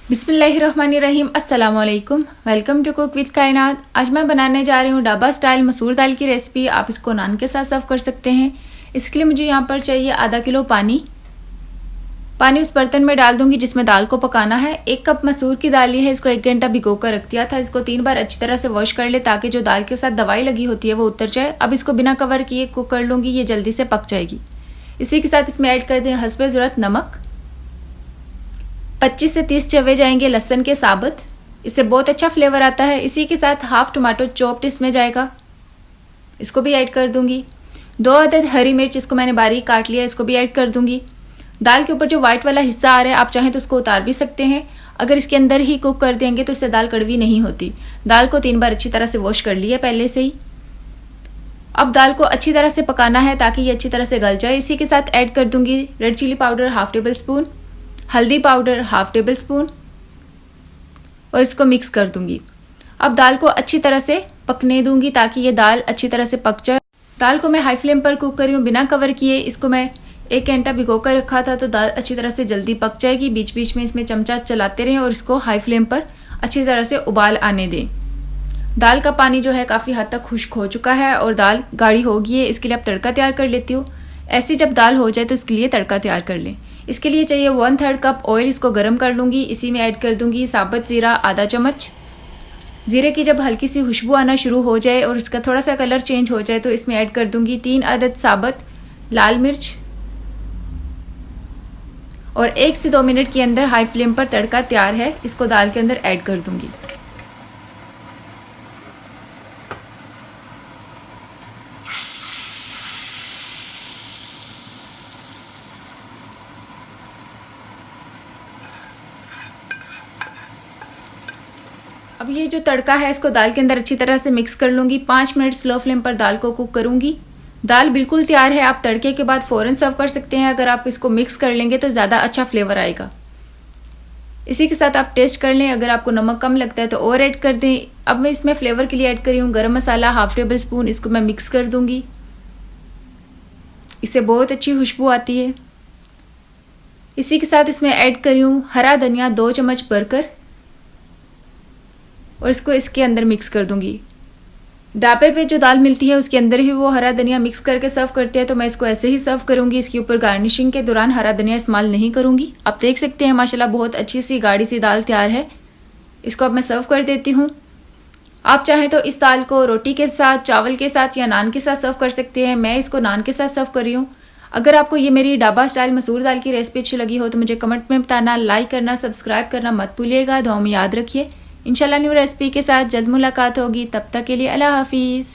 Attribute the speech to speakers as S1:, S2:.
S1: बिस्मिल्लाहिर्रहमानिर्रहीम, अस्सलाम वालेकुम। वेलकम टू कुक विद कायनात। आज मैं बनाने जा रही हूँ ढाबा स्टाइल मसूर दाल की रेसिपी। आप इसको नान के साथ सर्व कर सकते हैं। इसके लिए मुझे यहाँ पर चाहिए आधा किलो पानी। पानी उस बर्तन में डाल दूंगी जिसमें दाल को पकाना है। 1 कप मसूर की दाल है, इसको 1 घंटा भिगो कर रख दिया था। इसको 3 बार अच्छी तरह से वॉश कर ले ताकि जो दाल के साथ दवाई लगी होती है वो उतर जाए। अब इसको बिना कवर किए कुक कर लूँगी, ये जल्दी से पक जाएगी। इसी के साथ इसमें ऐड कर दें हस्बे ज़रूरत नमक। 25 से 30 चवे जाएंगे लहसुन के साबुत, इससे बहुत अच्छा फ्लेवर आता है। इसी के साथ हाफ टमाटो चॉप्ड इसमें जाएगा, इसको भी ऐड कर दूंगी। 2 अदद हरी मिर्च, इसको मैंने बारीक काट लिया, इसको भी ऐड कर दूंगी। दाल के ऊपर जो व्हाइट वाला हिस्सा आ रहा है आप चाहें तो उसको उतार भी सकते हैं। अगर इसके अंदर ही कुक कर देंगे तो इससे दाल कड़वी नहीं होती। दाल को 3 बार अच्छी तरह से वॉश कर लिया पहले से ही। अब दाल को अच्छी तरह से पकाना है ताकि ये अच्छी तरह से गल जाए। इसी के साथ ऐड कर दूंगी red chilli powder half tablespoon, हल्दी पाउडर हाफ टेबल स्पून और इसको मिक्स कर दूंगी। अब दाल को अच्छी तरह से पकने दूंगी ताकि ये दाल अच्छी तरह से पक जाए। दाल को मैं हाई फ्लेम पर कुक कर रही हूँ बिना कवर किए। इसको मैं 1 घंटा भिगो कर रखा था तो दाल अच्छी तरह से जल्दी पक जाएगी। बीच बीच में इसमें चमचा चलाते रहें और इसको हाई फ्लेम पर अच्छी तरह से उबाल आने दें। दाल का पानी जो है काफ़ी हद तक खुश्क हो चुका है और दाल गाढ़ी हो गई है। इसके लिए अब तड़का तैयार कर लेती हूँ। ऐसी जब दाल हो जाए तो इसके लिए तड़का तैयार कर लें। इसके लिए चाहिए 1/3 कप ऑयल, इसको गर्म कर लूँगी। इसी में ऐड कर दूँगी साबुत ज़ीरा आधा चम्मच। ज़ीरे की जब हल्की सी खुशबू आना शुरू हो जाए और इसका थोड़ा सा कलर चेंज हो जाए तो इसमें ऐड कर दूँगी 3 अदद साबुत लाल मिर्च और 1 से 2 मिनट के अंदर हाई फ्लेम पर तड़का तैयार है। इसको दाल के अंदर ऐड कर दूँगी। अब ये जो तड़का है इसको दाल के अंदर अच्छी तरह से मिक्स कर लूँगी। 5 मिनट स्लो फ्लेम पर दाल को कुक करूँगी। दाल बिल्कुल तैयार है। आप तड़के के बाद फ़ौरन सर्व कर सकते हैं। अगर आप इसको मिक्स कर लेंगे तो ज़्यादा अच्छा फ्लेवर आएगा। इसी के साथ आप टेस्ट कर लें, अगर आपको नमक कम लगता है तो और ऐड कर दें। अब मैं इसमें फ्लेवर के लिए ऐड करी हूँ गरम मसाला हाफ टेबल स्पून, इसको मैं मिक्स कर दूँगी। इससे बहुत अच्छी खुशबू आती है। इसी के साथ इसमें ऐड करी हूँ हरा धनिया 2 चम्मच भरकर और इसको इसके अंदर मिक्स कर दूंगी। ढाबे पे जो दाल मिलती है उसके अंदर ही वो हरा धनिया मिक्स करके सर्व करते हैं तो मैं इसको ऐसे ही सर्व करूंगी। इसके ऊपर गार्निशिंग के दौरान हरा धनिया इस्तेमाल नहीं करूंगी। आप देख सकते हैं माशाल्लाह बहुत अच्छी सी गाढ़ी सी दाल तैयार है। इसको अब मैं सर्व कर देती हूँ। आप चाहें तो इस दाल को रोटी के साथ, चावल के साथ या नान के साथ सर्व कर सकते हैं। मैं इसको नान के साथ सर्व कर रही हूँ। अगर आपको ये मेरी ढाबा स्टाइल मसूर दाल की रेसिपी अच्छी लगी हो तो मुझे कमेंट में बताना, लाइक करना, सब्सक्राइब करना मत भूलिएगा। दुआ में याद रखिए। इंशाल्लाह न्यू रेसिपी के साथ जल्द मुलाकात होगी। तब तक के लिए अल्लाह हाफिज़।